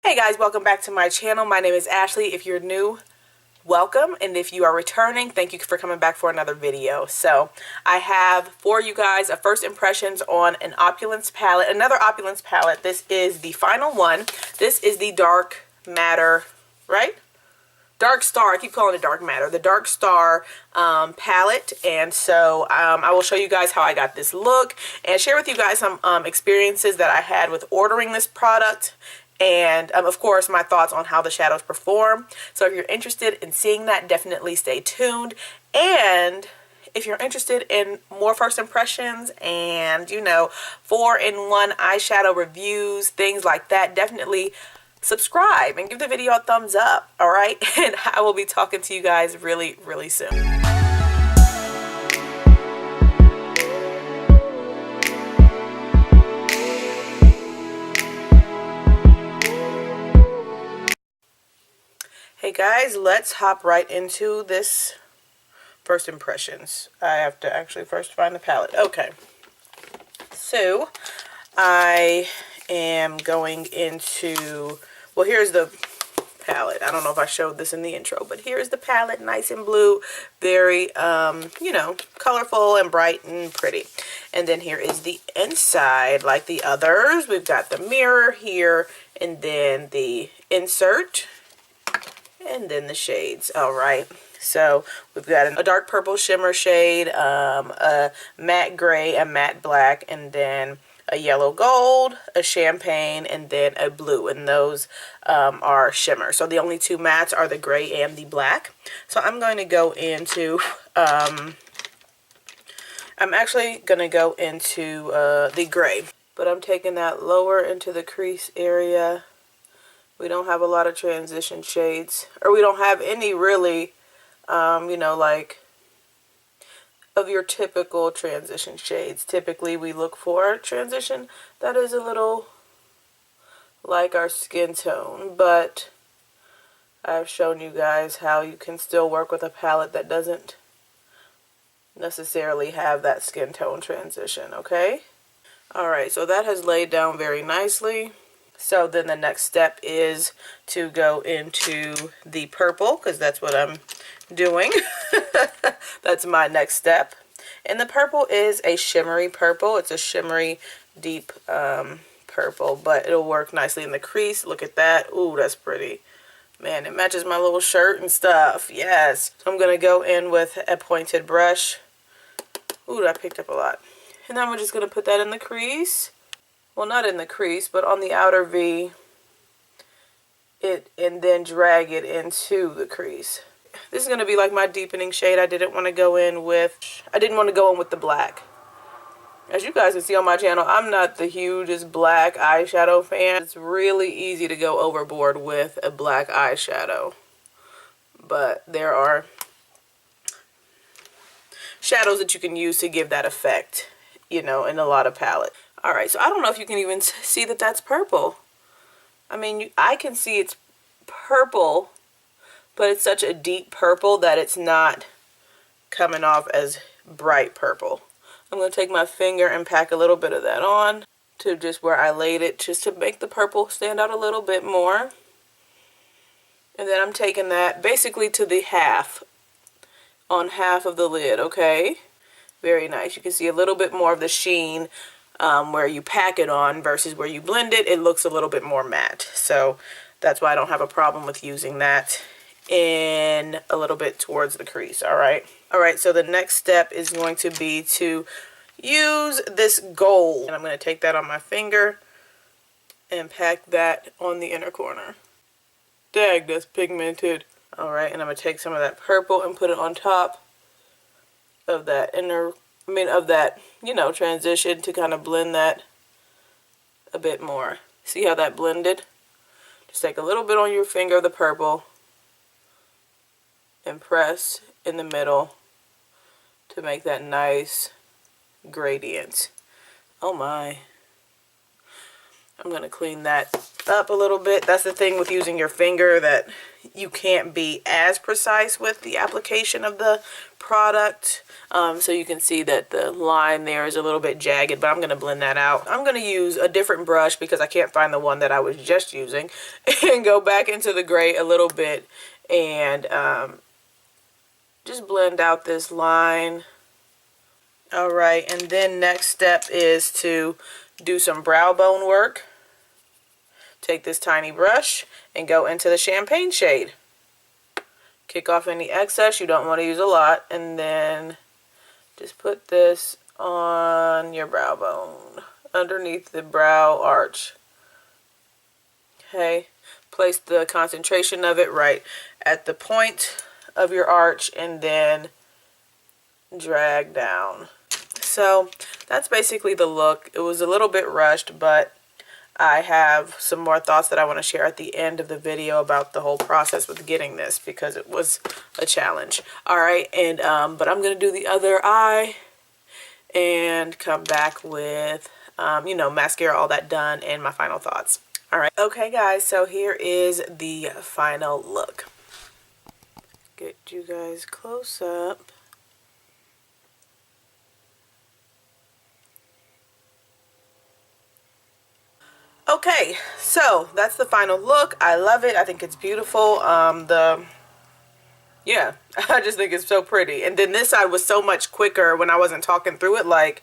Hey guys, welcome back to my channel. My name is Ashley. If you're new, welcome, and if you are returning, thank you for coming back for another video. So I have for you guys a first impressions on an Opulence palette, another Opulence palette. This is the final one. This is the Dark Matter, right? Dark Star, I keep calling it Dark Matter, the Dark Star palette. And so I will show you guys how I got this look and share with you guys some experiences that I had with ordering this product, and of course my thoughts on how the shadows perform. So if you're interested in seeing that, definitely stay tuned. And if you're interested in more first impressions and, you know, 4-in-1 eyeshadow reviews, things like that, definitely subscribe and give the video a thumbs up, all right? And I will be talking to you guys really, really soon. Hey guys, let's hop right into this first impressions. I have to actually first find the palette. Okay, so I am going into, well, here's the palette. I don't know if I showed this in the intro, but here's the palette, nice and blue, very you know, colorful and bright and pretty. And then here is the inside, like the others. We've got the mirror here, and then the insert, and then the shades. All right, so we've got a dark purple shimmer shade, a matte gray, a matte black, and then a yellow gold, a champagne, and then a blue, and those are shimmer. So the only two mattes are the gray and the black. So I'm going to go into I'm actually going to go into the gray, but I'm taking that lower into the crease area. We don't have a lot of transition shades, or we don't have any really, you know, like of your typical transition shades. Typically we look for a transition that is a little like our skin tone, but I've shown you guys how you can still work with a palette that doesn't necessarily have that skin tone transition, okay? Alright, so that has laid down very nicely. So then the next step is to go into the purple, because that's what I'm doing. That's my next step. And the purple is a shimmery purple. It's a shimmery deep purple, but it'll work nicely in the crease. Look at that. Ooh, that's pretty. Man, it matches my little shirt and stuff. Yes. So I'm going to go in with a pointed brush. Ooh, that picked up a lot. And then we're just going to put that in the crease. Well, not in the crease, but on the outer V, and then drag it into the crease. This is going to be like my deepening shade. I didn't want to go in with the black. As you guys can see on my channel, I'm not the hugest black eyeshadow fan. It's really easy to go overboard with a black eyeshadow, but there are shadows that you can use to give that effect, you know, in a lot of palettes. Alright, so I don't know if you can even see that that's purple. I mean, I can see it's purple, but it's such a deep purple that it's not coming off as bright purple. I'm going to take my finger and pack a little bit of that on to just where I laid it, just to make the purple stand out a little bit more. And then I'm taking that basically to the half, on half of the lid, okay? Very nice. You can see a little bit more of the sheen where you pack it on versus where you blend it. It looks a little bit more matte. So that's why I don't have a problem with using that in a little bit towards the crease. Alright, so the next step is going to be to use this gold, and I'm going to take that on my finger and pack that on the inner corner. Dang, that's pigmented. Alright, and I'm going to take some of that purple and put it on top of that you know, transition, to kind of blend that a bit more. See how that blended? Just take a little bit on your finger of the purple and press in the middle to make that nice gradient. Oh my. I'm going to clean that up a little bit. That's the thing with using your finger, that you can't be as precise with the application of the product. So you can see that the line there is a little bit jagged, but I'm going to blend that out. I'm going to use a different brush because I can't find the one that I was just using, and go back into the gray a little bit and just blend out this line. All right, and then next step is to do some brow bone work. Take this tiny brush and go into the champagne shade. Kick off any excess. You don't want to use a lot. And then just put this on your brow bone, underneath the brow arch. Okay, place the concentration of it right at the point of your arch and then drag down. So that's basically the look. It was a little bit rushed, but I have some more thoughts that I want to share at the end of the video about the whole process with getting this, because it was a challenge. All right, and but I'm going to do the other eye and come back with, you know, mascara, all that done, and my final thoughts. All right. Okay, guys, so here is the final look. Get you guys close up. Okay, so that's the final look. I love it. I think it's beautiful. Yeah, I just think it's so pretty. And then this side was so much quicker when I wasn't talking through it. Like,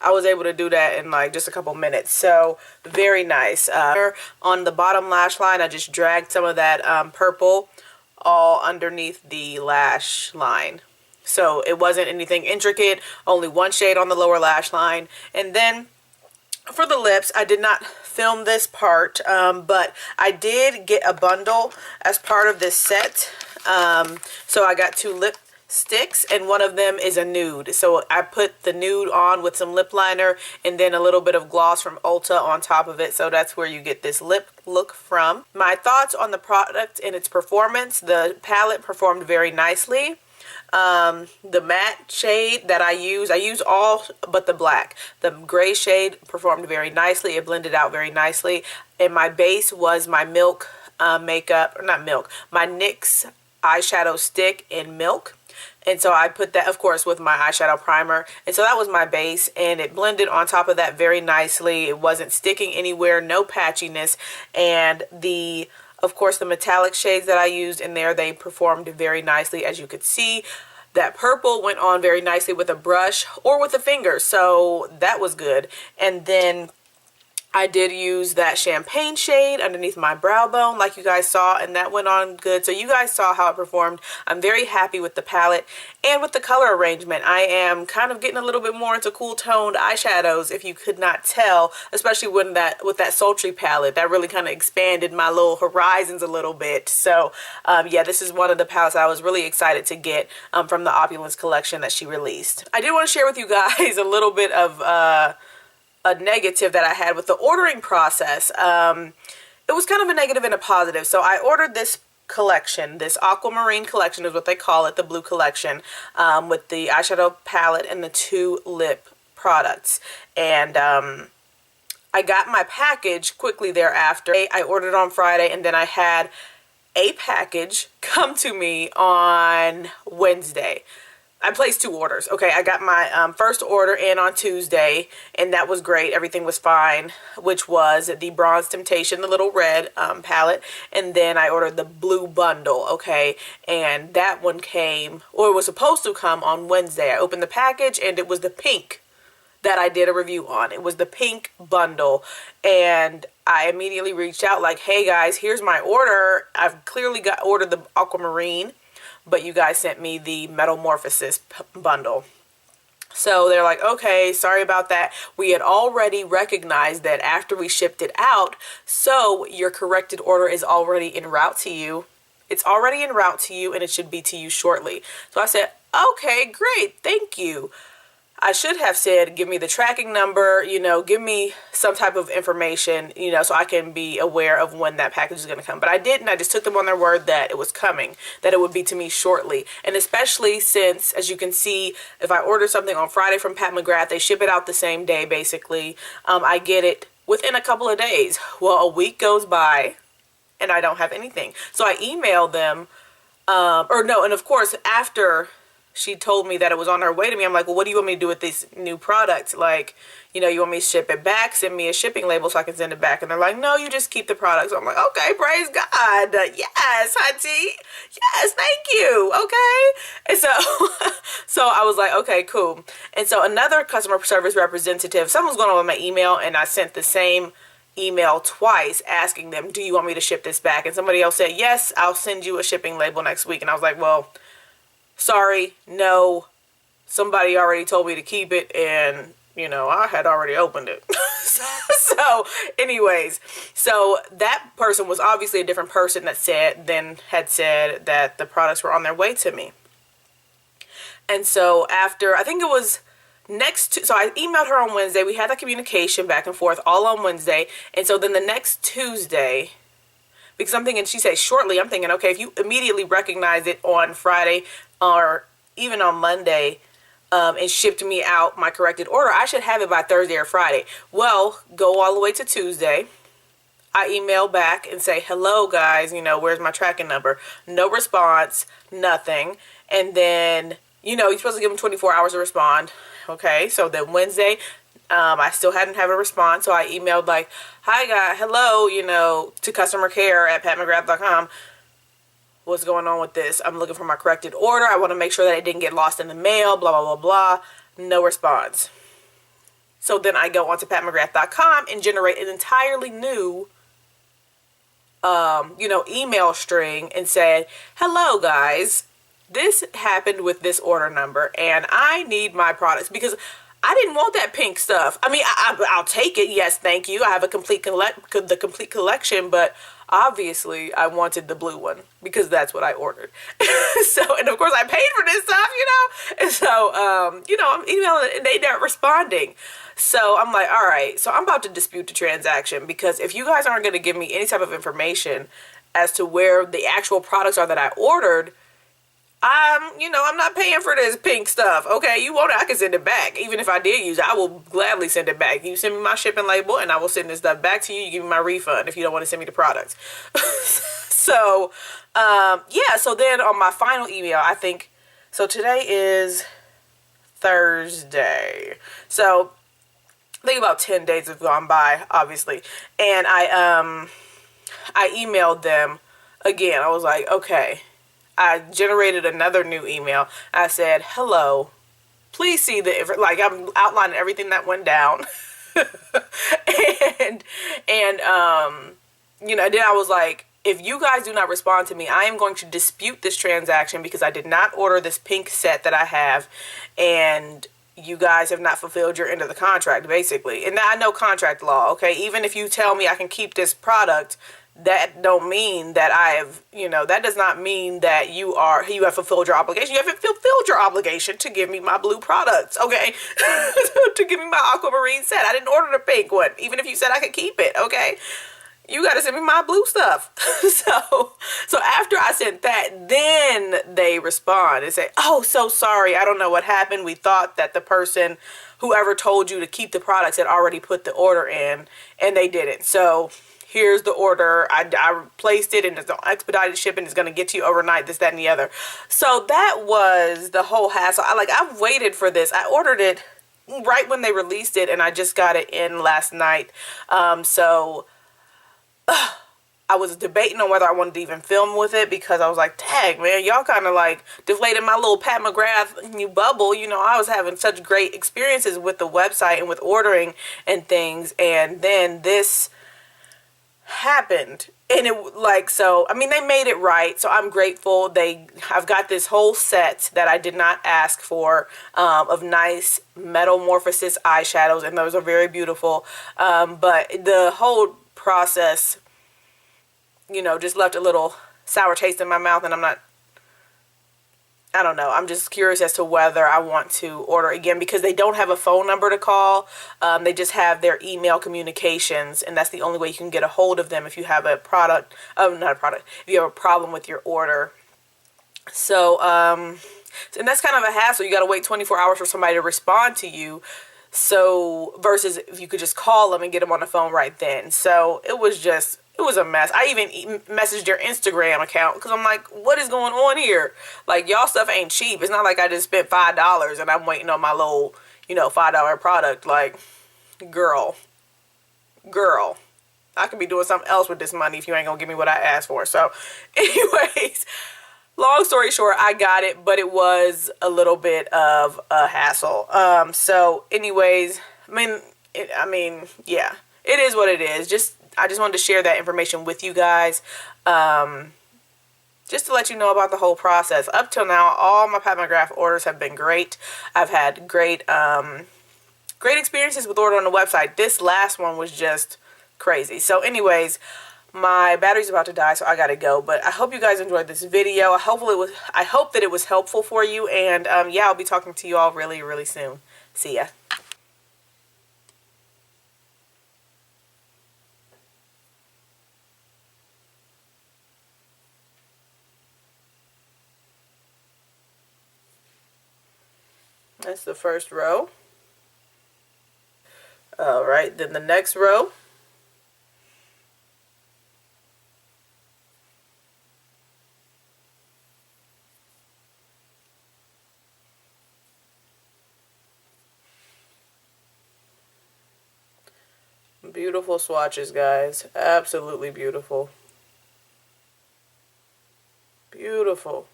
I was able to do that in like just a couple minutes. So very nice. On the bottom lash line, I just dragged some of that purple all underneath the lash line. So it wasn't anything intricate, only one shade on the lower lash line. And then for the lips, I did not film this part, but I did get a bundle as part of this set. So I got 2 lipsticks, and one of them is a nude. So I put the nude on with some lip liner and then a little bit of gloss from Ulta on top of it. So that's where you get this lip look from. My thoughts on the product and its performance: the palette performed very nicely. The matte shade that I use all but the black. The gray shade performed very nicely. It blended out very nicely. And my base was my Milk makeup, or not Milk, my NYX eyeshadow stick in Milk. And so I put that, of course, with my eyeshadow primer. And so that was my base, and it blended on top of that very nicely. It wasn't sticking anywhere, no patchiness. And of course, the metallic shades that I used in there, they performed very nicely. As you could see, that purple went on very nicely with a brush or with a finger, so that was good. And then I did use that champagne shade underneath my brow bone, like you guys saw, and that went on good. So you guys saw how it performed. I'm very happy with the palette and with the color arrangement. I am kind of getting a little bit more into cool toned eyeshadows, if you could not tell, especially with that sultry palette. That really kind of expanded my little horizons a little bit. So yeah, this is one of the palettes I was really excited to get from the Opulence collection that she released. I did want to share with you guys a little bit of a negative that I had with the ordering process. It was kind of a negative and a positive. So I ordered this collection, this aquamarine collection is what they call it, the blue collection, with the eyeshadow palette and the 2 lip products. And I got my package quickly thereafter. I ordered on Friday, and then I had a package come to me on Wednesday. I placed 2 orders. Okay, I got my first order in on Tuesday, and that was great. Everything was fine, which was the Bronze Temptation, the little red palette, and then I ordered the blue bundle, okay, and that one came, or it was supposed to come on Wednesday. I opened the package, and it was the pink that I did a review on. It was the pink bundle, and I immediately reached out like, hey guys, here's my order. I've clearly ordered the aquamarine, but you guys sent me the Metamorphosis bundle. So they're like, okay, sorry about that. We had already recognized that after we shipped it out, so your corrected order is already en route to you. It's already en route to you, and it should be to you shortly. So I said, okay, great, thank you. I should have said, give me the tracking number, you know, give me some type of information, you know, so I can be aware of when that package is going to come. But I didn't. I just took them on their word that it was coming, that it would be to me shortly. And especially since, as you can see, if I order something on Friday from Pat McGrath, they ship it out the same day, basically. I get it within a couple of days. Well, a week goes by and I don't have anything. So I emailed them, or no, and of course, after she told me that it was on her way to me, I'm like, well, what do you want me to do with this new product? Like, you know, you want me to ship it back? Send me a shipping label so I can send it back. And they're like, no, you just keep the product. So I'm like, okay, praise God. Yes, hunty. Yes, thank you. Okay. And so, so I was like, okay, cool. And so another customer service representative, something was going on with my email, and I sent the same email twice asking them, do you want me to ship this back? And somebody else said, yes, I'll send you a shipping label next week. And I was like, well, sorry, no, somebody already told me to keep it, and you know, I had already opened it. So anyways, so that person was obviously a different person that had said that the products were on their way to me. And so after, I think it was so I emailed her on Wednesday. We had that communication back and forth all on Wednesday. And so then the next Tuesday, because I'm thinking, she said shortly, I'm thinking, okay, if you immediately recognize it on Friday or even on Monday, and shipped me out my corrected order, I should have it by Thursday or Friday. Well, go all the way to Tuesday. I email back and say, hello guys, you know, where's my tracking number? No response, nothing. And then, you know, you're supposed to give them 24 hours to respond. Okay, so then Wednesday, I still hadn't had a response. So I emailed like, hi guys, hello, you know, to customer care at patmcgrath.com. What's going on with this? I'm looking for my corrected order. I want to make sure that it didn't get lost in the mail, blah, blah, blah, blah. No response. So then I go onto patmcgrath.com and generate an entirely new, you know, email string and said, hello guys, this happened with this order number and I need my products because I didn't want that pink stuff. I mean, I'll take it. Yes, thank you. I have a complete collection, but obviously I wanted the blue one because that's what I ordered. So, and of course I paid for this stuff, you know? And so, you know, I'm emailing and they're not responding. So I'm like, all right, so I'm about to dispute the transaction because if you guys aren't going to give me any type of information as to where the actual products are that I ordered, you know, I'm not paying for this pink stuff. Okay, you want it, I can send it back. Even if I did use it, I will gladly send it back. You send me my shipping label and I will send this stuff back to you. You give me my refund if you don't want to send me the products. So, yeah, so then on my final email, I think, so today is Thursday. So I think about 10 days have gone by, obviously. And I emailed them again. I was like, okay. I generated another new email. I said, hello, please see like I'm outlining everything that went down. and you know, then I was like, if you guys do not respond to me, I am going to dispute this transaction because I did not order this pink set that I have. And you guys have not fulfilled your end of the contract, basically. And I know contract law, okay? Even if you tell me I can keep this product, that don't mean that that does not mean that you have fulfilled your obligation. You haven't fulfilled your obligation to give me my blue products, okay? To give me my aquamarine set. I didn't order the pink one, even if you said I could keep it, okay? You got to send me my blue stuff. So after I sent that, then they respond and say, oh, so sorry. I don't know what happened. We thought that the person, whoever told you to keep the products, had already put the order in, and they didn't. So here's the order. I placed it and it's expedited shipping. It's going to get to you overnight, this, that, and the other. So that was the whole hassle. I've waited for this. I ordered it right when they released it and I just got it in last night. I was debating on whether I wanted to even film with it because I was like, dang, man, y'all kind of like deflated my little Pat McGrath new bubble. You know, I was having such great experiences with the website and with ordering and things. And then this happened. And they made it right. So I'm grateful. I've got this whole set that I did not ask for, of nice metamorphosis eyeshadows. And those are very beautiful. But the whole process, you know, just left a little sour taste in my mouth, and I don't know. I'm just curious as to whether I want to order again because they don't have a phone number to call. They just have their email communications, and that's the only way you can get a hold of them if you have if you have a problem with your order. So, and that's kind of a hassle. You got to wait 24 hours for somebody to respond to you. So versus if you could just call them and get them on the phone right then. So it was a mess. I even messaged their Instagram account because I'm like, what is going on here? Like, y'all stuff ain't cheap. It's not like I just spent $5 and I'm waiting on my little, $5 product. Like, girl, I could be doing something else with this money if you ain't gonna give me what I asked for. So anyways, long story short, I got it, but it was a little bit of a hassle. So anyways, yeah, it is what it is. I just wanted to share that information with you guys. Just to let you know about the whole process. Up till now, all my Pat McGrath orders have been great. I've had great experiences with ordering on the website. This last one was just crazy. So anyways, my battery's about to die, so I gotta go. But I hope you guys enjoyed this video. I hope that it was helpful for you. And yeah, I'll be talking to you all really, really soon. See ya. That's the first row. All right, then the next row. Beautiful swatches, guys. Absolutely beautiful. Beautiful.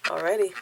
Alrighty.